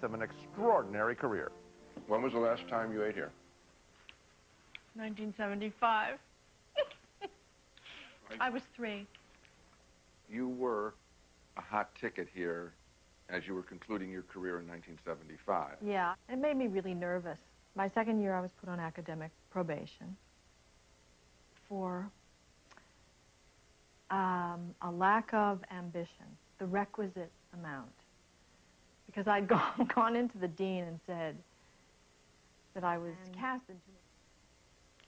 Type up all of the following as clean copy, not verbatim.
path of an extraordinary career. When was the last time you ate here? 1975. I was 3. You were a hot ticket here as you were concluding your career in 1975. Yeah, it made me really nervous. My second year, I was put on academic probation for a lack of ambition, the requisite amount. Because I'd gone into the dean and said that I was cast into...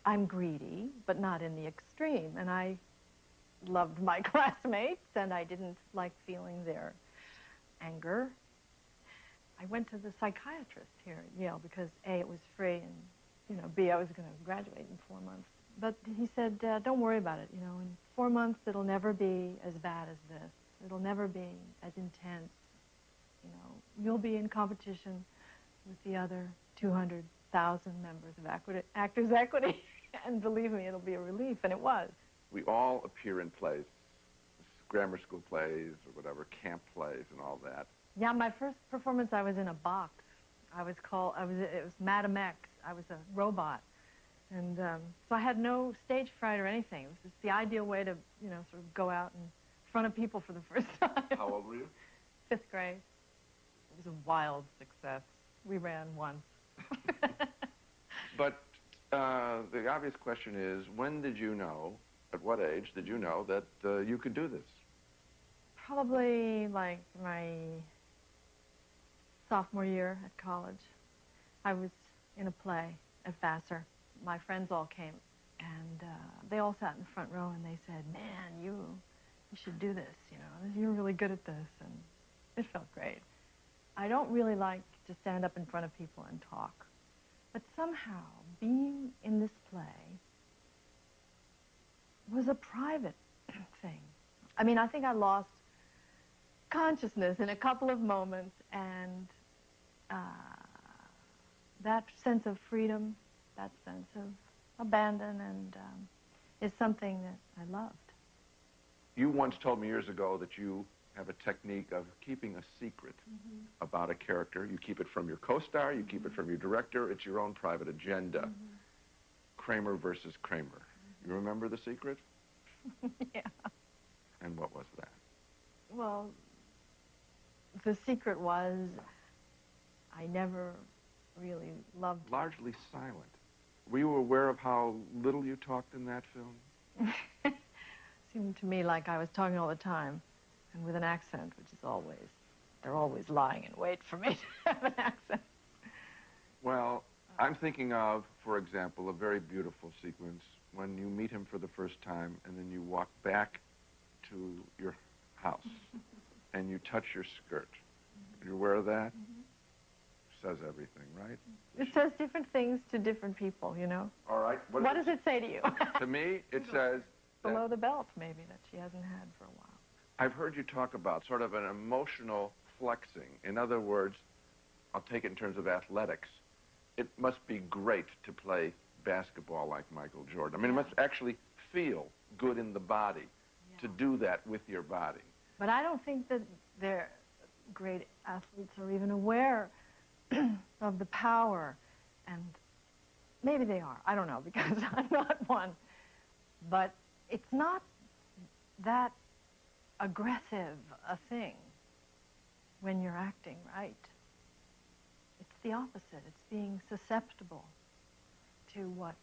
I'm greedy, but not in the extreme. And I loved my classmates, and I didn't like feeling their anger. I went to the psychiatrist here at Yale because A, it was free, and B, I was going to graduate in 4 months. But he said, don't worry about it. In 4 months, it'll never be as bad as this. It'll never be as intense. You'll be in competition with the other 200,000 members of Actors Equity. And believe me, it'll be a relief, and it was. We all appear in plays, grammar school plays or whatever, camp plays and all that. Yeah, my first performance, I was in a box. It was Madam X. I was a robot. And so I had no stage fright or anything. It was just the ideal way to, sort of go out in front of people for the first time. How old were you? 5th grade. It was a wild success. We ran once. But the obvious question is, when did you know, at what age did you know that you could do this? Probably like my sophomore year at college. I was in a play at Vassar. My friends all came, and they all sat in the front row, and they said, man, you should do this, you're really good at this, and it felt great. I don't really like to stand up in front of people and talk, but somehow being in this play was a private thing. I mean, I think I lost consciousness in a couple of moments, and that sense of freedom, that sense of abandon, and is something that I loved. You once told me years ago that you have a technique of keeping a secret about a character. You keep it from your co-star, you keep it from your director, it's your own private agenda. Kramer versus Kramer. You remember the secret? Yeah. And what was that? Well, the secret was I never really loved... Largely silent. Were you aware of how little you talked in that film? Seemed to me like I was talking all the time, and with an accent, which is always... They're always lying in wait for me to have an accent. Well, I'm thinking of, for example, a very beautiful sequence when you meet him for the first time, and then you walk back to your house, and you touch your skirt. Are you aware of that? Says everything, right? It says different things to different people, All right. What does it say to you? To me, it says... Below the belt, maybe, that she hasn't had for a while. I've heard you talk about sort of an emotional flexing. In other words, I'll take it in terms of athletics. It must be great to play basketball like Michael Jordan. I mean, it must actually feel good in the body to do that with your body. But I don't think that they're great athletes are even aware of the power, and maybe they are. I don't know, because I'm not one. But it's not that aggressive a thing when you're acting, right? It's the opposite. It's being susceptible to what